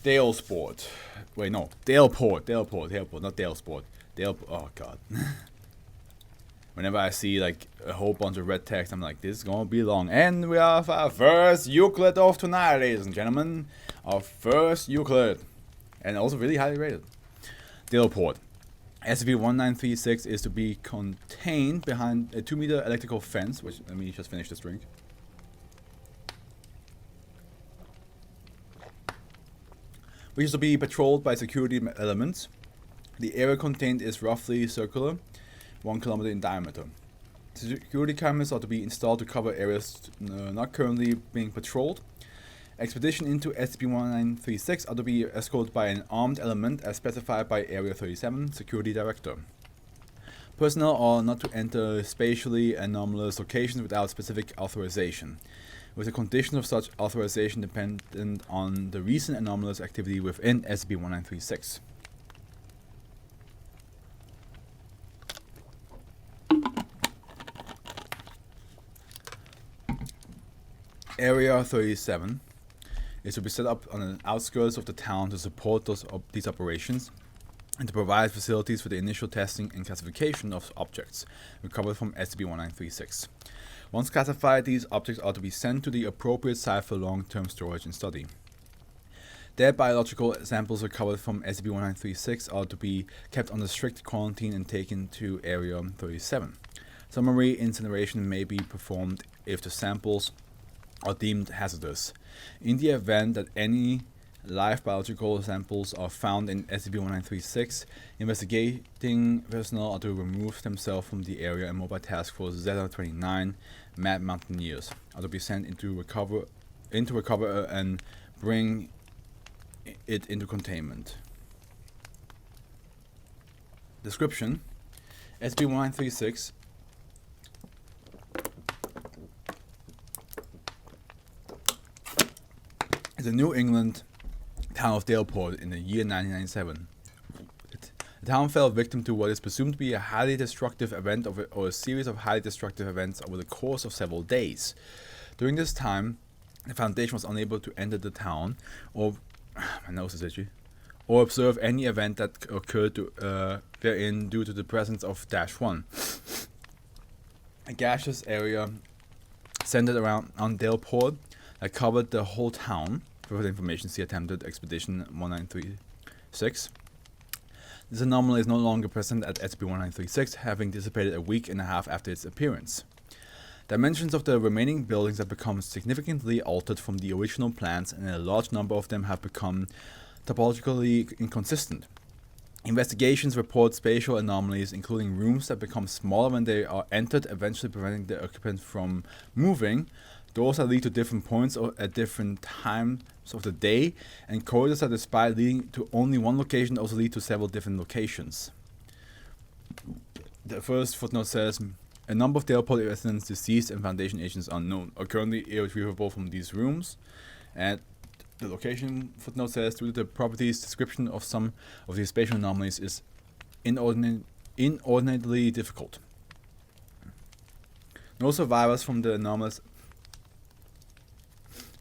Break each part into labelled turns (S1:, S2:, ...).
S1: Daleport. Wait, no. Daleport, not Dalesport. Oh god. Whenever I see like a whole bunch of red text, I'm like, this is gonna be long. And we have our first Euclid of tonight, ladies and gentlemen. Our first Euclid. And also really highly rated. Daleport. SCP-1936 is to be contained behind a 2-meter electrical fence, which, let me just finish this drink. Which is to be patrolled by security elements. The area contained is roughly circular, 1 kilometer in diameter. Security cameras are to be installed to cover areas not currently being patrolled. Expedition into SCP-1936 are to be escorted by an armed element as specified by Area 37 Security Director. Personnel are not to enter spatially anomalous locations without specific authorization, with the condition of such authorization dependent on the recent anomalous activity within SCP-1936. Area 37 is to be set up on the outskirts of the town to support these operations and to provide facilities for the initial testing and classification of objects recovered from SCP-1936. Once classified, these objects are to be sent to the appropriate site for long-term storage and study. Dead biological samples recovered from SCP-1936 are to be kept under strict quarantine and taken to Area 37. Summary incineration may be performed if the samples are deemed hazardous. In the event that any live biological samples are found in SCP-1936, investigating personnel are to remove themselves from the area, and Mobile Task Force Z-29 Mad Mountaineers are to be sent into recover and bring it into containment. Description: SCP-1936 is a New England town of Daleport in the year 1997. The town fell victim to what is presumed to be a highly destructive event or a series of highly destructive events over the course of several days. During this time, the Foundation was unable to enter the town or my nose is itchy, or observe any event that occurred therein due to the presence of -1, a gaseous area centered around on Daleport that covered the whole town. For further information, see Attempted Expedition 1936. This anomaly is no longer present at SCP-1936, having dissipated a week and a half after its appearance. Dimensions of the remaining buildings have become significantly altered from the original plans, and a large number of them have become topologically inconsistent. Investigations report spatial anomalies, including rooms that become smaller when they are entered, eventually preventing the occupants from moving, doors that lead to different points at different times of the day, and corridors that, despite leading to only one location, also lead to several different locations. The first footnote says, a number of Daleport residents deceased and Foundation agents unknown are currently irretrievable from these rooms, and the location footnote says, due to the properties description of some of these spatial anomalies is inordinately difficult. No survivors from the anomalous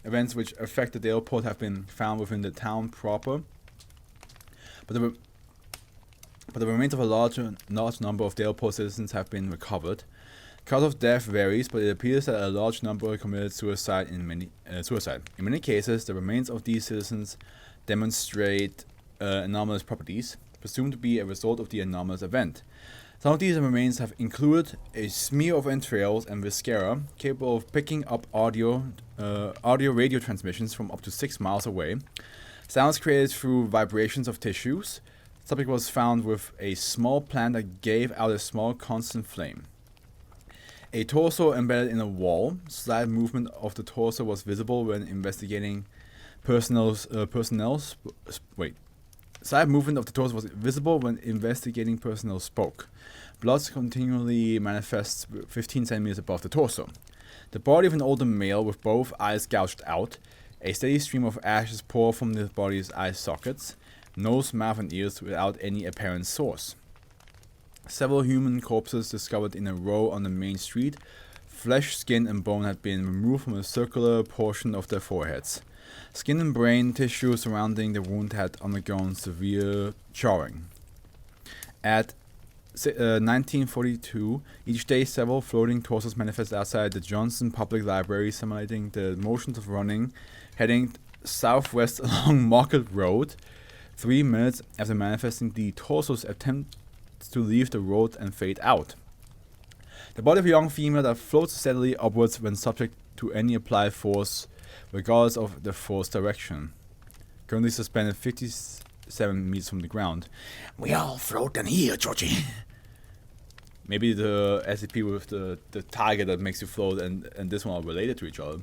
S1: events which affect the Daleport have been found within the town proper, but the remains of a large number of Daleport citizens have been recovered. Cause of death varies, but it appears that a large number committed suicide in many cases. The remains of these citizens demonstrate anomalous properties, presumed to be a result of the anomalous event. Some of these remains have included a smear of entrails and viscera, capable of picking up audio-radio transmissions from up to 6 miles away, sounds created through vibrations of tissues. The subject was found with a small plant that gave out a small constant flame. A torso embedded in a wall. Slight movement of the torso was visible when investigating Slight movement of the torso was visible when investigating personnel spoke. Blood continually manifests 15 centimeters above the torso. The body of an older male with both eyes gouged out. A steady stream of ashes pour from the body's eye sockets, nose, mouth, and ears without any apparent source. Several human corpses discovered in a row on the main street. Flesh, skin, and bone had been removed from a circular portion of their foreheads. Skin and brain tissue surrounding the wound had undergone severe charring. At 1942, each day several floating torsos manifested outside the Johnson Public Library, simulating the motions of running, heading southwest along Market Road. 3 minutes after manifesting, the torsos attempt to leave the road and fade out. The body of a young female that floats steadily upwards when subject to any applied force, regardless of the force direction. Currently suspended 57 meters from the ground. We all float in here, Georgie. Maybe the SCP with the target that makes you float and this one are related to each other.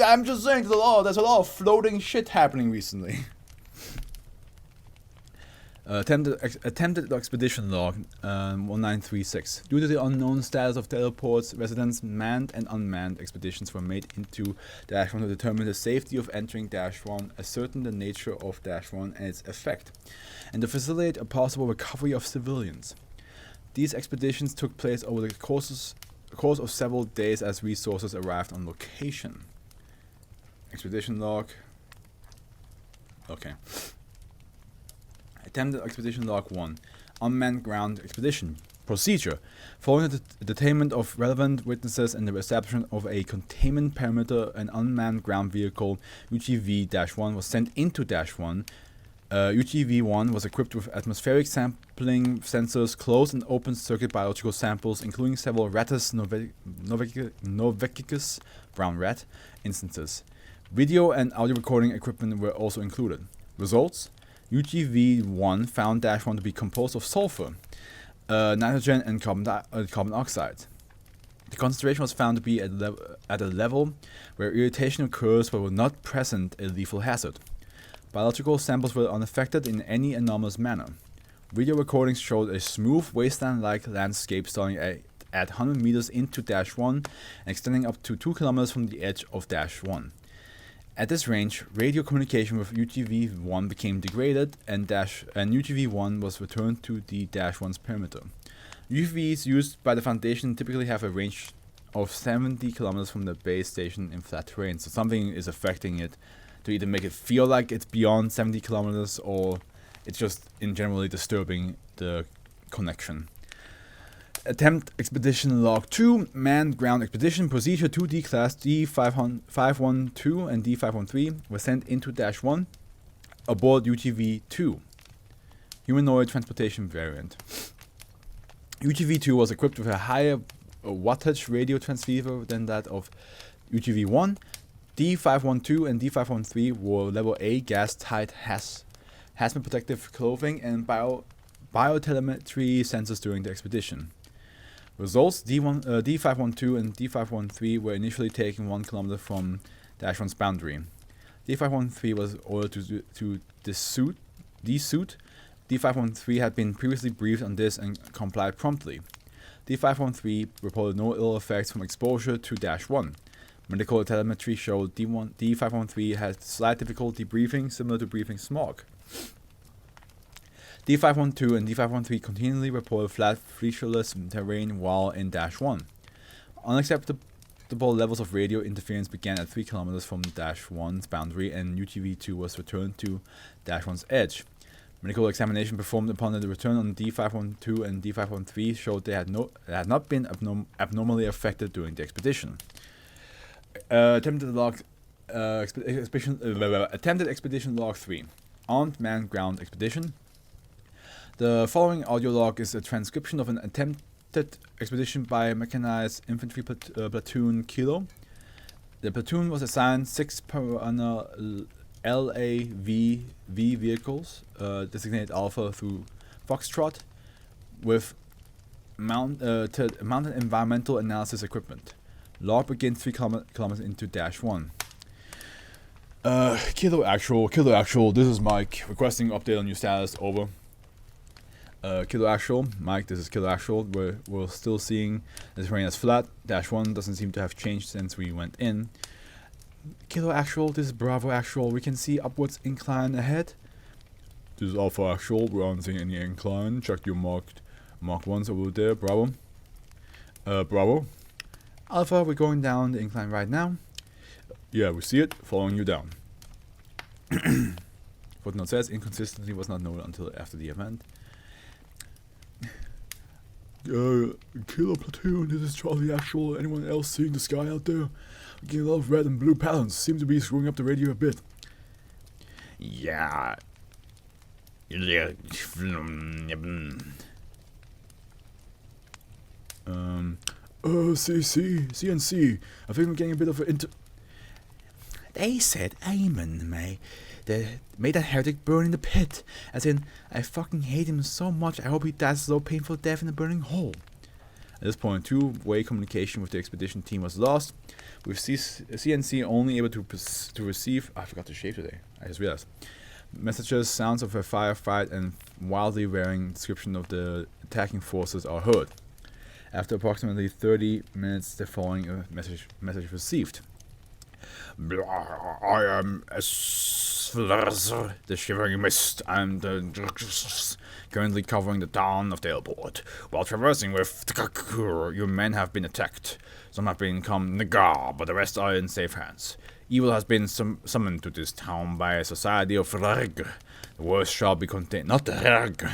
S1: I'm just saying, there's a lot of floating shit happening recently. Attempted expedition log 1936. Due to the unknown status of Daleport's residents, manned and unmanned expeditions were made into -1 to determine the safety of entering -1, ascertain the nature of -1 and its effect, and to facilitate a possible recovery of civilians. These expeditions took place over the course of several days as resources arrived on location. Expedition log. Okay. Attempted expedition log 1. Unmanned ground expedition. Procedure. Following the detainment of relevant witnesses and the establishment of a containment perimeter, an unmanned ground vehicle, UGV-1, was sent into -1. UGV-1 was equipped with atmospheric sampling sensors, closed and open circuit biological samples, including several Rattus novecicus, brown rat, instances. Video and audio recording equipment were also included. Results: UGV-1 found -1 to be composed of sulfur, nitrogen, and carbon oxide. The concentration was found to be at a level where irritation occurs but were not present a lethal hazard. Biological samples were unaffected in any anomalous manner. Video recordings showed a smooth wasteland-like landscape starting at 100 meters into -1 and extending up to 2 kilometers from the edge of -1. At this range, radio communication with UGV-1 became degraded, and UGV-1 was returned to the -1's perimeter. UGVs used by the Foundation typically have a range of 70 kilometers from the base station in flat terrain, so something is affecting it to either make it feel like it's beyond 70 kilometers or it's just in generally disturbing the connection. Attempt expedition log 2, manned ground expedition, procedure 2D class D512 and D513 were sent into -1 aboard UGV-2, humanoid transportation variant. UGV-2 was equipped with a higher wattage radio transceiver than that of UGV-1. D512 and D513 wore level A gas-tight hazmat protective clothing and biotelemetry sensors during the expedition. Results: D512 and D513 were initially taken 1 kilometer from -1's boundary. D513 was ordered to desuit. D513 had been previously briefed on this and complied promptly. D513 reported no ill effects from exposure to -1. Medical telemetry showed D513 had slight difficulty breathing, similar to breathing smog. D512 and D513 continually reported flat, featureless terrain while in -1. Unacceptable levels of radio interference began at 3 kilometers from -1's boundary, and UGV-2 was returned to -1's edge. Medical examination performed upon the return on D512 and D513 showed they had not been abnormally affected during the expedition. Attempted expedition log 3, armed manned ground expedition. The following audio log is a transcription of an attempted expedition by Mechanized Infantry Platoon Kilo. The platoon was assigned 6 LAV vehicles, designated Alpha through Foxtrot, with mounted environmental analysis equipment. Log begins 3 kilometers into -1. Kilo Actual, this is Mike, requesting update on your status, over. Kilo Actual, Mike, this is Kilo Actual. We're still seeing the terrain as flat. -1 doesn't seem to have changed since we went in. Kilo Actual, this is Bravo Actual. We can see upwards incline ahead. This is Alpha Actual. We aren't seeing any incline. Check your marked ones over there, Bravo. Bravo. Alpha, we're going down the incline right now. Yeah, we see it, following you down. Footnote says inconsistency was not noted until after the event. Killer platoon, this is Charlie Actual. Anyone else seeing the sky out there? Getting a lot of red and blue patterns. Seem to be screwing up the radio a bit. Yeah. CNC. I think I'm getting a bit of an They said amen, may that heretic burn in the pit. As in, I fucking hate him so much, I hope he dies a slow, painful death in a burning hole. At this point, two-way communication with the expedition team was lost, with CNC only able to receive... I forgot to shave today, I just realized. Messages, sounds of a firefight, and wildly varying description of the attacking forces are heard. After approximately 30 minutes, the following message received. I am the Shivering Mist. I'm currently covering the town of Daleport. While traversing with your men have been attacked. Some have become Nagar, but the rest are in safe hands. Evil has been summoned to this town by a society of Reg. The worst shall be contained. Not Reg.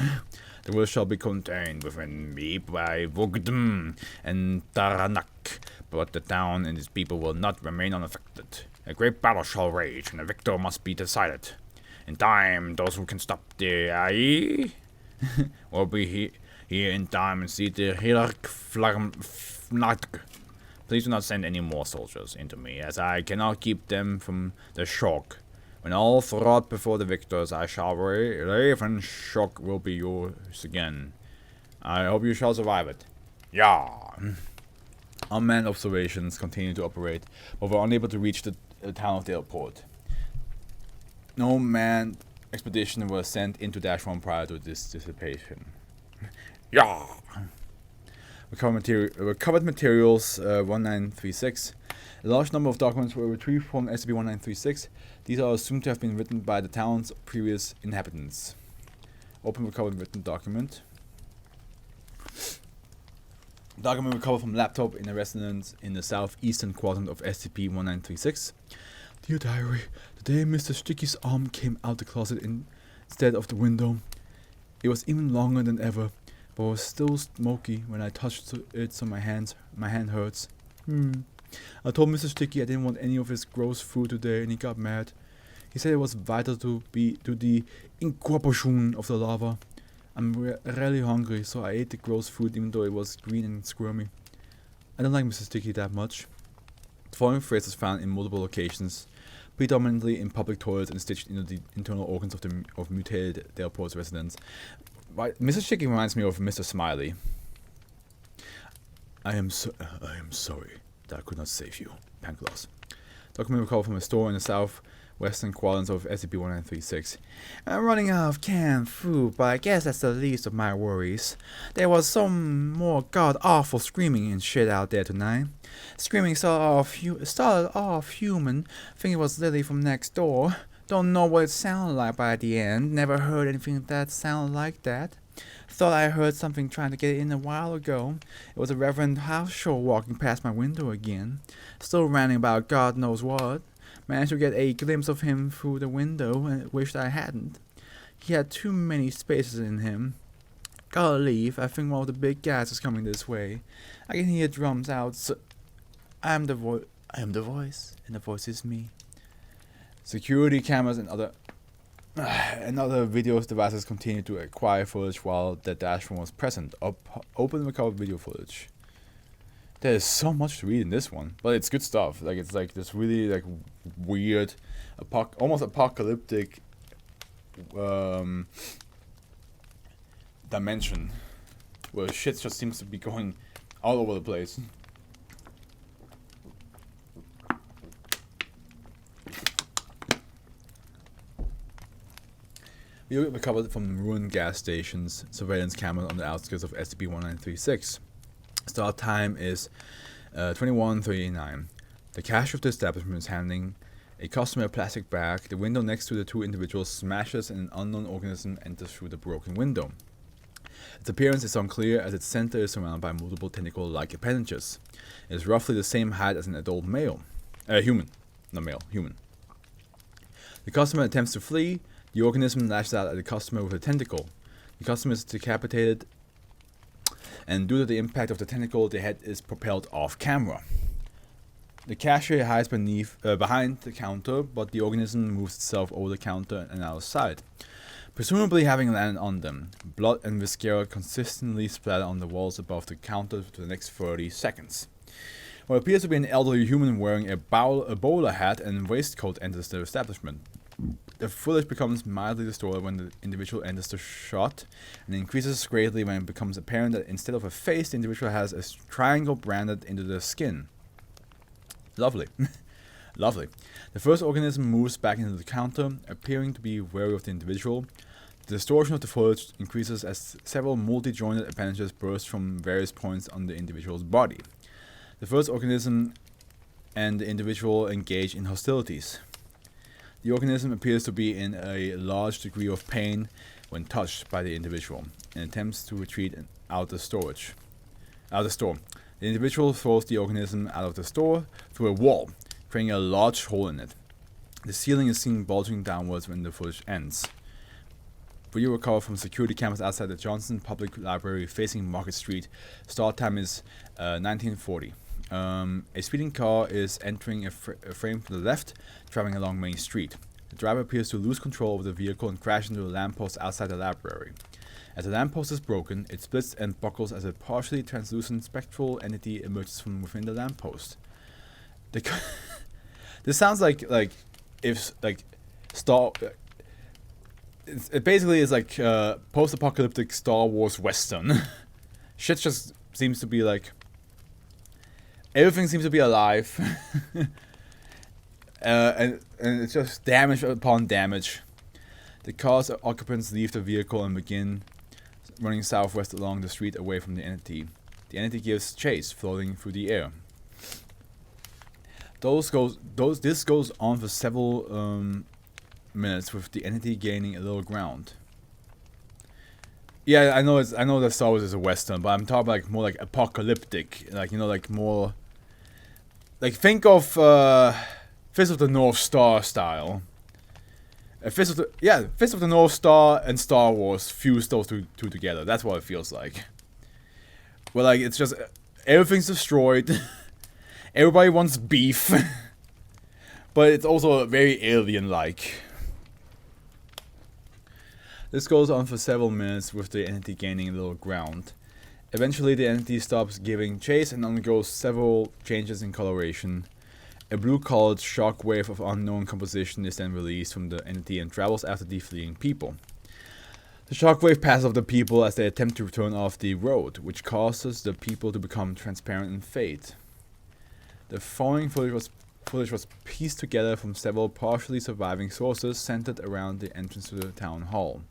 S1: The worst shall be contained within me by Vogdum and Taranak. But the town and its people will not remain unaffected. A great battle shall rage, and the victor must be decided. In time, those who can stop the AI will be here in time and see the Hilark Flag. Please do not send any more soldiers into me, as I cannot keep them from the shock. When all fought before the victors, I shall live, and shock will be yours again. I hope you shall survive it. Yeah. Unmanned observations continued to operate, but were unable to reach the town of Daleport. No manned expedition was sent into Dash-1 prior to this dissipation. Yeah. Recovered materials 1936. A large number of documents were retrieved from SCP-1936. These are assumed to have been written by the town's previous inhabitants. Open recovered written document. Document recovered from laptop in a residence in the southeastern quadrant of SCP-1936. Dear Diary, the day Mr. Sticky's arm came out the closet instead of the window. It was even longer than ever, but was still smoky when I touched it, so my hand hurts. I told Mr. Sticky I didn't want any of his gross food today, and he got mad. He said it was vital to the incorporation of the lava. I'm really hungry, so I ate the gross food even though it was green and squirmy. I don't like Mr. Sticky that much. The following phrase was found in multiple locations, predominantly in public toilets and stitched into the internal organs of mutated Daleport's residents. Mr. Sticky reminds me of Mr. Smiley. I am sorry that I could not save you, Panklos. Document recovered from a store in the southwestern quadrants of SCP-1936. I'm running out of canned food, but I guess that's the least of my worries. There was some more god-awful screaming and shit out there tonight. Screaming started off human, think it was Lily from next door. Don't know what it sounded like by the end, never heard anything that sounded like that. Thought I heard something trying to get in a while ago. It was a Reverend House Show walking past my window again. Still ranting about God knows what. Managed to get a glimpse of him through the window and wished I hadn't. He had too many spaces in him. Gotta leave. I think one of the big guys is coming this way. I can hear drums out. So I am the voice, and the voice is me. Security cameras and other video devices continued to acquire footage while the Dash-1 was present. Open recovered video footage. There's so much to read in this one, but it's good stuff. Like, it's like this really like weird, almost apocalyptic dimension where shit just seems to be going all over the place. We recovered from ruined gas stations, surveillance cameras on the outskirts of SCP-1936. Start time is 21:39. The cash of the establishment is handling a customer plastic bag. The window next to the two individuals smashes and an unknown organism enters through the broken window. Its appearance is unclear as its center is surrounded by multiple tentacle-like appendages. It is roughly the same height as an adult human. not male, human. The customer attempts to flee. The organism lashes out at the customer with a tentacle. The customer is decapitated, and due to the impact of the tentacle, the head is propelled off camera. The cashier hides behind the counter, but the organism moves itself over the counter and out of sight, presumably having landed on them. Blood and viscera consistently splatter on the walls above the counter for the next 30 seconds. What appears to be an elderly human wearing a bowler hat and waistcoat enters the establishment. The footage becomes mildly distorted when the individual enters the shot, and increases greatly when it becomes apparent that instead of a face, the individual has a triangle branded into the skin. Lovely. Lovely. The first organism moves back into the counter, appearing to be wary of the individual. The distortion of the footage increases as several multi-jointed appendages burst from various points on the individual's body. The first organism and the individual engage in hostilities. The organism appears to be in a large degree of pain when touched by the individual, and attempts to retreat out the store. The individual throws the organism out of the store through a wall, creating a large hole in it. The ceiling is seen bulging downwards when the footage ends. Video recovered from security cameras outside the Johnson Public Library facing Market Street. Start time is 1940. A speeding car is entering a frame from the left, traveling along Main Street. The driver appears to lose control of the vehicle and crash into a lamppost outside the library. As the lamppost is broken, it splits and buckles as a partially translucent spectral entity emerges from within the lamppost. This sounds like if Star. It basically is like post-apocalyptic Star Wars Western. Shit just seems to be like. Everything seems to be alive. And it's just damage upon damage. The car's occupants leave the vehicle and begin running southwest along the street away from the entity. The entity gives chase, floating through the air. This goes on for several minutes, with the entity gaining a little ground. Yeah, I know that Star Wars is a Western, but I'm talking like more like apocalyptic, like more. Like think of Fist of the North Star style. Fist of the North Star and Star Wars, fuse those two together. That's what it feels like. Well, like it's just everything's destroyed. Everybody wants beef, but it's also very alien-like. This goes on for several minutes, with the entity gaining a little ground. Eventually, the entity stops giving chase and undergoes several changes in coloration. A blue-colored shockwave of unknown composition is then released from the entity and travels after the fleeing people. The shockwave passes off the people as they attempt to turn off the road, which causes the people to become transparent and fade. The following footage was pieced together from several partially surviving sources centered around the entrance to the town hall.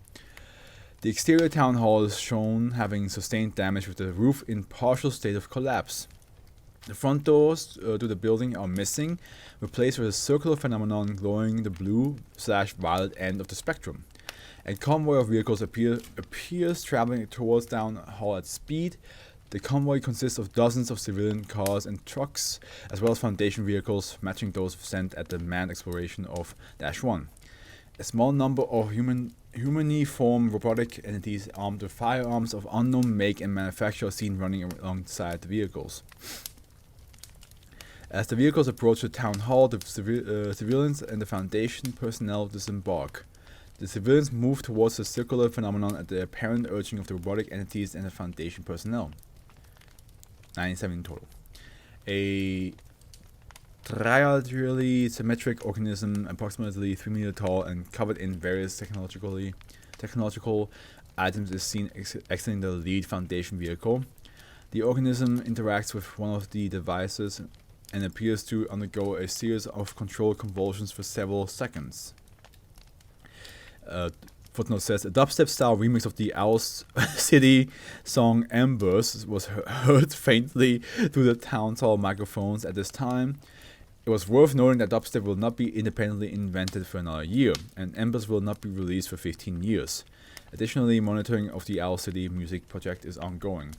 S1: The exterior town hall is shown having sustained damage, with the roof in partial state of collapse. The front doors to the building are missing, replaced with a circular phenomenon glowing the blue/violet end of the spectrum. A convoy of vehicles appears traveling towards town hall at speed. The convoy consists of dozens of civilian cars and trucks, as well as Foundation vehicles matching those sent at the manned exploration of -1. A small number of humaniform robotic entities armed with firearms of unknown make and manufacture are seen running alongside the vehicles. As the vehicles approach the town hall, the civilians and the Foundation personnel disembark. The civilians move towards the circular phenomenon at the apparent urging of the robotic entities and the Foundation personnel. 97 in total. A trilaterally symmetric organism, approximately 3 meters tall and covered in various technological items, is seen exiting the lead Foundation vehicle. The organism interacts with one of the devices and appears to undergo a series of controlled convulsions for several seconds. Footnote says, a dubstep-style remix of the Owl City song Embers was heard faintly through the town hall microphones at this time. It was worth noting that dubstep will not be independently invented for another year, and Embers will not be released for 15 years. Additionally, monitoring of the Owl City music project is ongoing.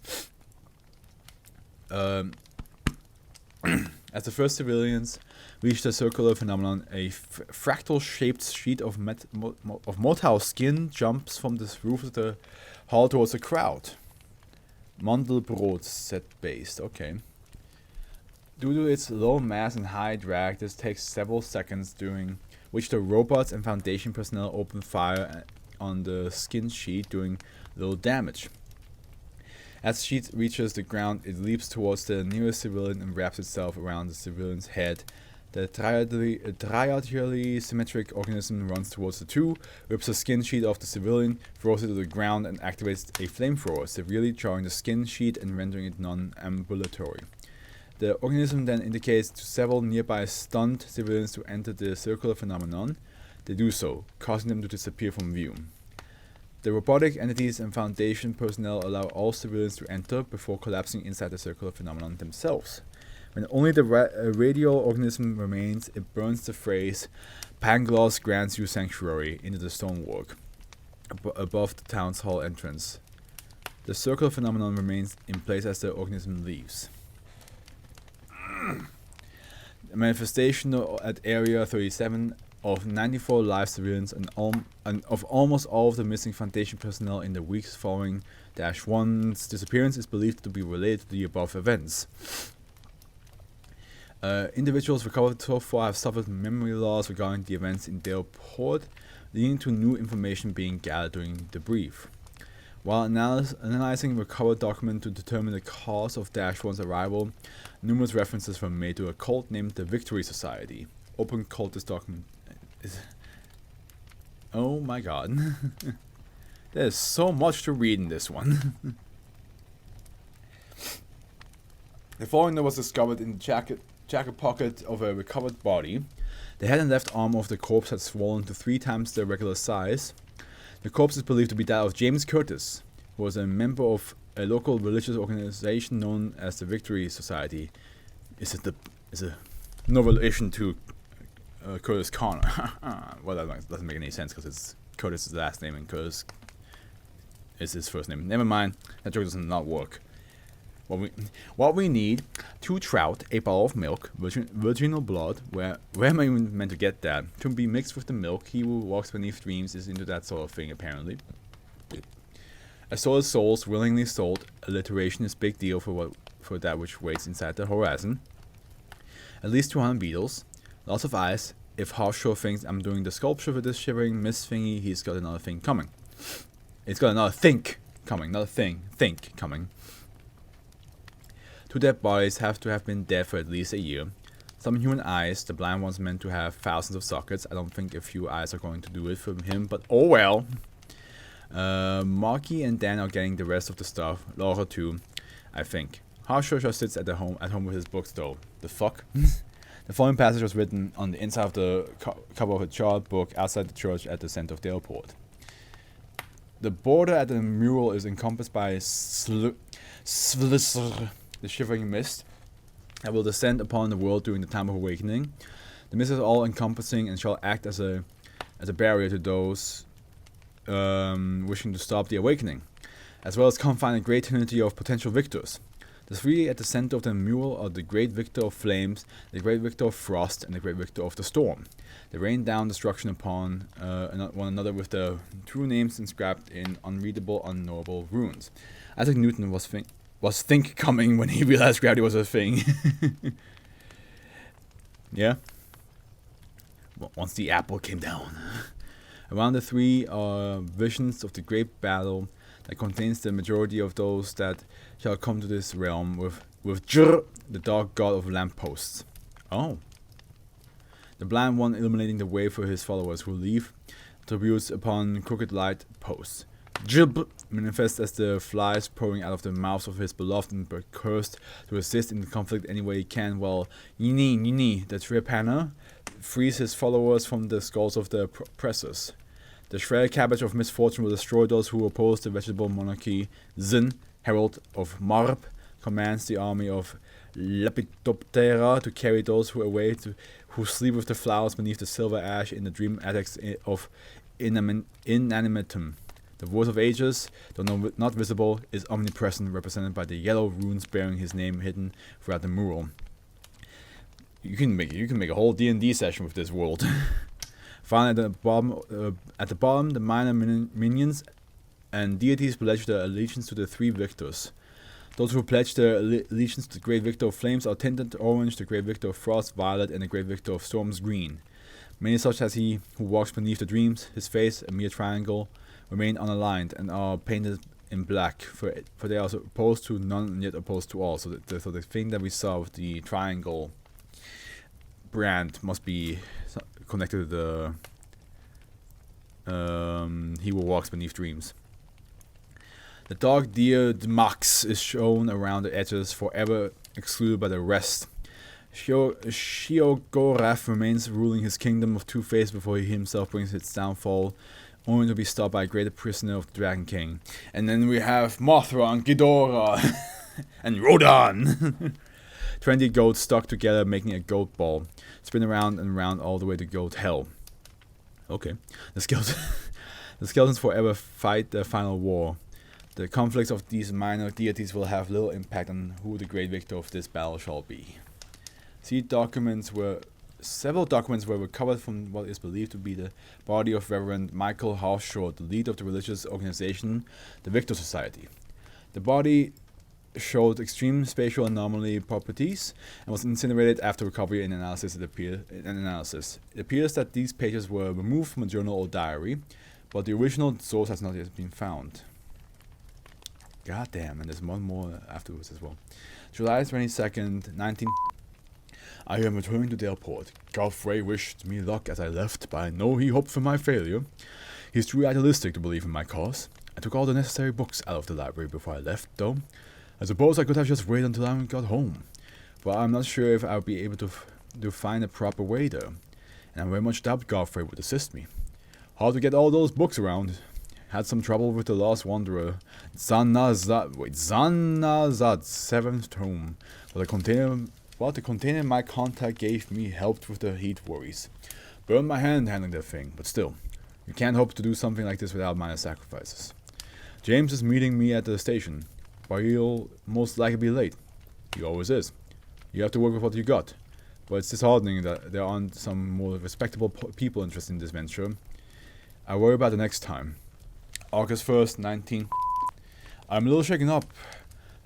S1: As the first civilians reach the circular phenomenon, a fractal-shaped sheet of motile skin jumps from the roof of the hall towards the crowd. Mandelbrot set based. Okay. Due to its low mass and high drag, this takes several seconds, during which the robots and Foundation personnel open fire on the skin sheet, doing little damage. As the sheet reaches the ground, it leaps towards the nearest civilian and wraps itself around the civilian's head. The triadially symmetric organism runs towards the two, rips the skin sheet off the civilian, throws it to the ground, and activates a flamethrower, severely charring the skin sheet and rendering it non-ambulatory. The organism then indicates to several nearby stunned civilians to enter the circular phenomenon. They do so, causing them to disappear from view. The robotic entities and Foundation personnel allow all civilians to enter before collapsing inside the circular phenomenon themselves. When only the radial organism remains, it burns the phrase "Pangloss grants you sanctuary" into the stonework above the town's hall entrance. The circular phenomenon remains in place as the organism leaves. The manifestation at Area 37 of 94 live civilians and of almost all of the missing Foundation personnel in the weeks following -1's disappearance is believed to be related to the above events. Individuals recovered so far have suffered memory loss regarding the events in Daleport, leading to new information being gathered during the brief. While analyzing recovered documents to determine the cause of -1's arrival, numerous references were made to a cult named the Victory Society. Open cultist document. Oh my god. There's so much to read in this one. The following note was discovered in the jacket pocket of a recovered body. The head and left arm of the corpse had swollen to 3 times their regular size. The corpse is believed to be that of James Curtis, who was a member of a local religious organization known as the Victory Society. Is it no relation to Curtis Connor? Well, that doesn't make any sense because it's Curtis' last name and Curtis is his first name. Never mind, that joke does not work. What we need: 2 trout, a bottle of milk, virginal blood. Where am I even meant to get that? To be mixed with the milk. He who walks beneath dreams is into that sort of thing, apparently. Assorted souls willingly sold. Alliteration is big deal for that which waits inside the horizon. At least 200 beetles. Lots of eyes. If Harshaw thinks I'm doing the sculpture for this shivering Miss Thingy, he's got another thing coming. It's got another think coming, not a thing. Think coming. 2 dead bodies have to have been dead for at least a year. Some human eyes, the blind ones meant to have thousands of sockets. I don't think a few eyes are going to do it for him, but oh well. Marky and Dan are getting the rest of the stuff. Laura too, I think. Harshaw just sits at home with his books though. The fuck? The following passage was written on the inside of the cover of a chart book outside the church at the center of Daleport. The border at the mural is encompassed by the shivering mist that will descend upon the world during the time of awakening. The mist is all-encompassing and shall act as a barrier to those wishing to stop the awakening, as well as confine a great trinity of potential victors. The 3 at the center of the mural are the Great Victor of Flames, the Great Victor of Frost, and the Great Victor of the Storm. They rain down destruction upon one another with their true names inscribed in unreadable, unknowable runes. Isaac Newton was think coming when he realized gravity was a thing. Yeah. Once the apple came down. Around the 3 are visions of the great battle that contains the majority of those that shall come to this realm with Jr, the dark god of lampposts. Oh. The blind one illuminating the way for his followers who leave tributes upon crooked light posts. Jib manifests as the flies pouring out of the mouths of his beloved and cursed to assist in the conflict any way he can, while Yini, the Trepanner, frees his followers from the skulls of the oppressors. The shredded cabbage of misfortune will destroy those who oppose the vegetable monarchy. Zin, herald of Marb, commands the army of Lepidoptera to carry those who sleep with the flowers beneath the silver ash in the dream attics of Inanimatum. The voice of ages, though not visible, is omnipresent, represented by the yellow runes bearing his name hidden throughout the mural. You can make a whole D&D session with this world. Finally, at the bottom, the minor minions and deities pledge their allegiance to the three victors. Those who pledge their allegiance to the Great Victor of Flames are tinted orange, the Great Victor of Frost violet, and the Great Victor of Storms green. Many such as he who walks beneath the dreams, his face, a mere triangle, remain unaligned and are painted in black, for they are opposed to none and yet opposed to all. So the thing that we saw with the triangle brand must be connected to the he who walks beneath dreams. The dark deer Max is shown around the edges, forever excluded by the rest. Shiogorath remains ruling his kingdom of Two-Face before he himself brings its downfall, only to be stopped by a greater prisoner of the Dragon King. And then we have Mothra and Ghidorah and Rodan. 20 goats stuck together, making a goat ball. Spin around and around all the way to goat hell. Okay. The skeletons forever fight the final war. The conflicts of these minor deities will have little impact on who the great victor of this battle shall be. Several documents were recovered from what is believed to be the body of Reverend Michael Harshaw, the leader of the religious organization, the Victor Society. The body showed extreme spatial anomaly properties and was incinerated after recovery and analysis. It appears that these pages were removed from a journal or diary, but the original source has not yet been found. God damn, and there's one more afterwards as well. July 22nd, 19... I am returning to Daleport. Godfrey wished me luck as I left, but I know he hoped for my failure. He's too idealistic to believe in my cause. I took all the necessary books out of the library before I left, though. I suppose I could have just waited until I got home. But I'm not sure if I'll be able to find a proper way there. And I very much doubt Godfrey would assist me. Hard to get all those books around. Had some trouble with the Lost Wanderer, Zanazad's seventh tome, but the container my contact gave me helped with the heat worries. Burned my hand handling that thing, but still, you can't hope to do something like this without minor sacrifices. James is meeting me at the station, but he'll most likely be late. He always is. You have to work with what you got, but it's disheartening that there aren't some more respectable people interested in this venture. I worry about the next time. August 1st, 19. I'm a little shaken up.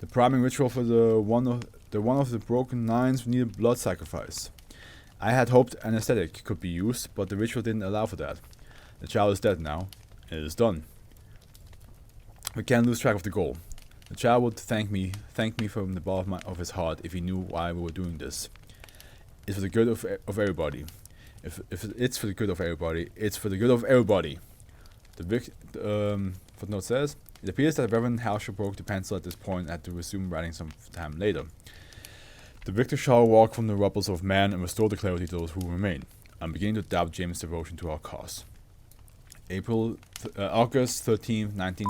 S1: The priming ritual for the one of the broken nines needed blood sacrifice. I had hoped anesthetic could be used, but the ritual didn't allow for that. The child is dead now. It is done. We can't lose track of the goal. The child would thank me from the bottom of his heart if he knew why we were doing this. It's for the good of everybody. If it's for the good of everybody, it's for the good of everybody. The footnote says, it appears that Reverend Hauscher broke the pencil at this point and had to resume writing some time later. The victor shall walk from the rubbles of man and restore the clarity to those who remain. I'm beginning to doubt James' devotion to our cause. August 13th, 19.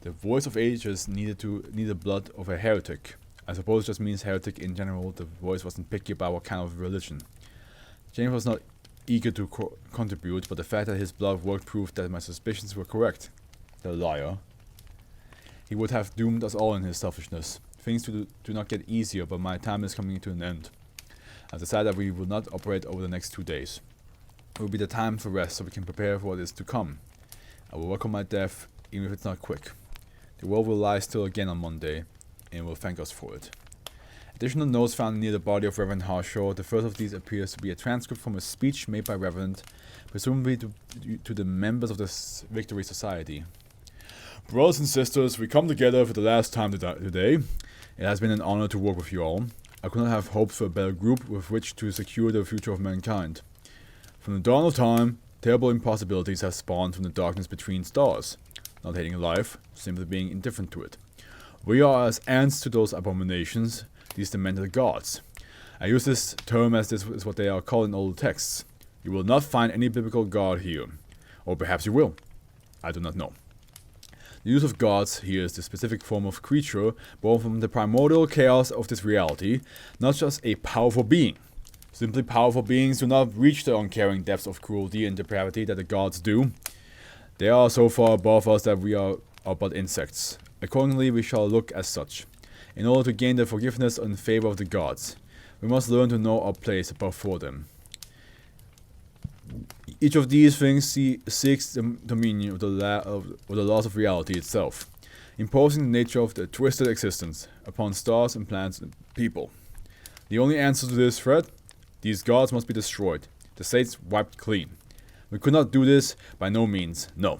S1: The voice of ages needed the blood of a heretic. I suppose it just means heretic in general. The voice wasn't picky about what kind of religion. James was not eager to contribute, but the fact that his blood worked proved that my suspicions were correct. The liar. He would have doomed us all in his selfishness. Things do not get easier, but my time is coming to an end. I've decided that we will not operate over the next 2 days. It will be the time for rest so we can prepare for what is to come. I will welcome my death, even if it's not quick. The world will lie still again on Monday, and will thank us for it. Additional notes found near the body of Reverend Harshaw. The first of these appears to be a transcript from a speech made by Reverend, presumably to the members of the Victory Society. Brothers and sisters, we come together for the last time today. It has been an honor to work with you all. I could not have hoped for a better group with which to secure the future of mankind. From the dawn of time, terrible impossibilities have spawned from the darkness between stars. Not hating life, simply being indifferent to it. We are as ants to those abominations, these demented gods. I use this term as this is what they are called in old texts. You will not find any biblical god here. Or perhaps you will. I do not know. The use of gods here is the specific form of creature born from the primordial chaos of this reality, not just a powerful being. Simply powerful beings do not reach the uncaring depths of cruelty and depravity that the gods do. They are so far above us that we are but insects. Accordingly, we shall look as such, in order to gain the forgiveness and favor of the gods. We must learn to know our place before them. Each of these things seeks the meaning of the laws of reality itself, imposing the nature of the twisted existence upon stars and planets and people. The only answer to this threat? These gods must be destroyed, the states wiped clean. We could not do this, by no means, no.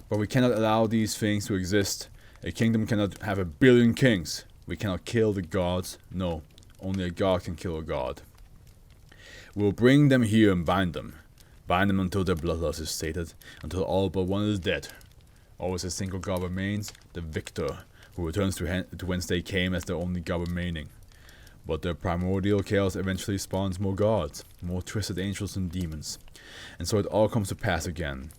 S1: But we cannot allow these things to exist. A kingdom cannot have 1 billion kings. We cannot kill the gods, no. Only a god can kill a god. We will bring them here and bind them. Bind them until their bloodlust is sated, until all but one is dead. Always a single god remains, the victor, who returns to whence they came as the only god remaining. But the primordial chaos eventually spawns more gods, more twisted angels and demons. And so it all comes to pass again.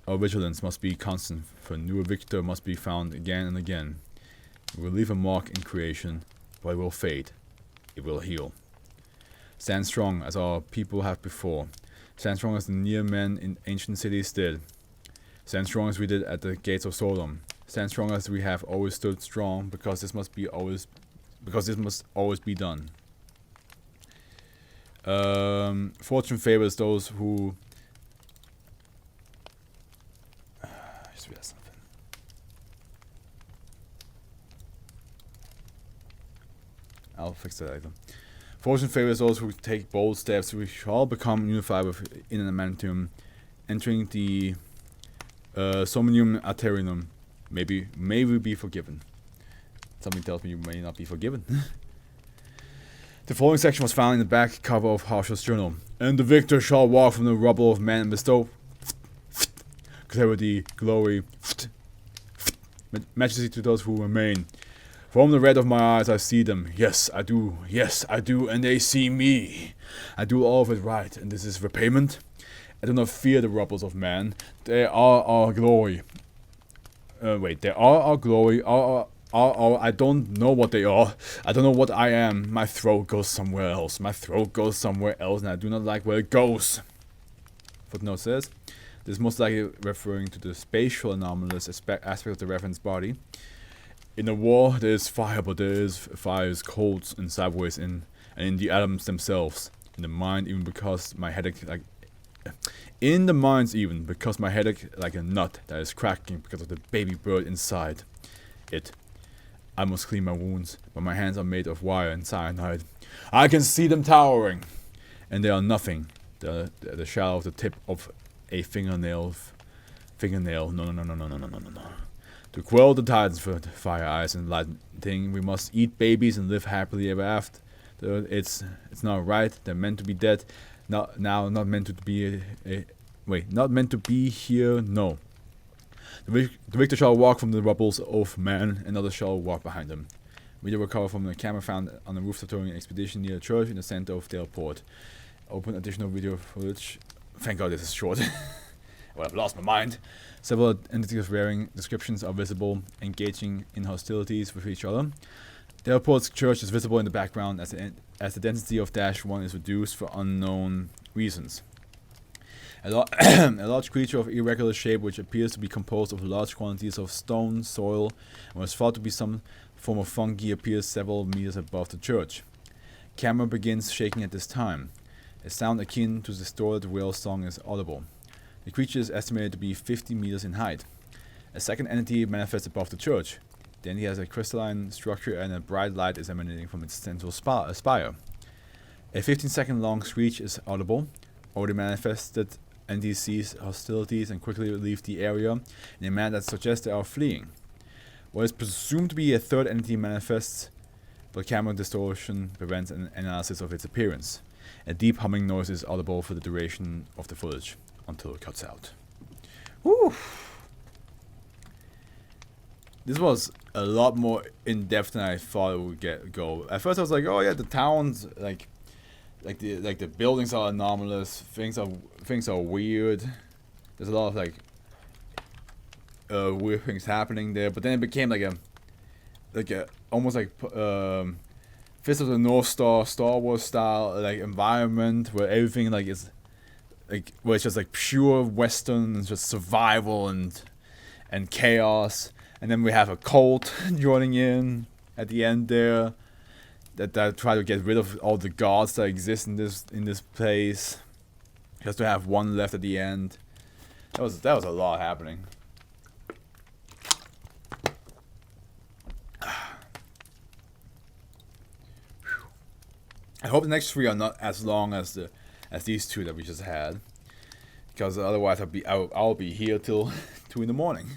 S1: Our vigilance must be constant, for a new victor must be found again and again. We will leave a mark in creation, but it will fade. It will heal. Stand strong as our people have before. Stand strong as the near men in ancient cities did. Stand strong as we did at the gates of Sodom. Stand strong as we have always stood strong, because this must always be done. Fortune favors those who. Just read something. I'll fix that later. Fortune favors those who take bold steps. We shall become unified within an adamantium, entering the Somnium Aeternum. May we be forgiven. Something tells me you may not be forgiven. The following section was found in the back cover of Harsha's journal. And the victor shall walk from the rubble of men and bestow clarity, glory, majesty to those who remain. From the red of my eyes I see them. Yes, I do, and they see me. I do all of it right, and this is repayment. I do not fear the rebels of man. They are our glory. They are our glory. I don't know what they are. I don't know what I am. My throat goes somewhere else. And I do not like where it goes. Footnote says, this is most likely referring to the spatial anomalous aspect of the reference body. In a war, there is fire, but fire is cold in sideways and in the atoms themselves. In the mind, even because my headache like a nut that is cracking because of the baby bird inside it. I must clean my wounds, but my hands are made of wire and cyanide. I can see them towering, and they are nothing. The shadow of the tip of a fingernail. No. To quell the titans for the fire eyes and lightning, we must eat babies and live happily ever after. It's not right. They're meant to be dead. Not meant to be. Not meant to be here. No. The victor shall walk from the rubbles of man, and others shall walk behind them. Video recovered from the camera found on a rooftop during an expedition near a church in the center of Daleport. Open additional video footage. Thank God this is short. Well, I've lost my mind. Several entities of varying descriptions are visible, engaging in hostilities with each other. Daleport's church is visible in the background as the density of -1 is reduced for unknown reasons. A large creature of irregular shape which appears to be composed of large quantities of stone, soil, and was thought to be some form of fungi appears several meters above the church. Camera begins shaking at this time. A sound akin to distorted whale song is audible. The creature is estimated to be 50 meters in height. A second entity manifests above the church. The entity has a crystalline structure and a bright light is emanating from its central spire. A 15-second long screech is audible. Already manifested entities cease hostilities and quickly leave the area in a manner that suggests they are fleeing. What is presumed to be a third entity manifests, but camera distortion prevents an analysis of its appearance. A deep humming noise is audible for the duration of the footage, until it cuts out. Whew. This was a lot more in depth than I thought it would go. At first I was like, oh yeah, the towns like the buildings are anomalous, things are weird. There's a lot of weird things happening there, but then it became like a almost like Fist of the North Star Wars style environment where everything is where it's just pure Western and just survival and chaos. And then we have a cult joining in at the end there. that try to get rid of all the gods that exist in this place, just to have one left at the end. That was a lot happening. I hope the next 3 are not as long as these 2 that we just had, because otherwise I'll be here till 2 in the morning.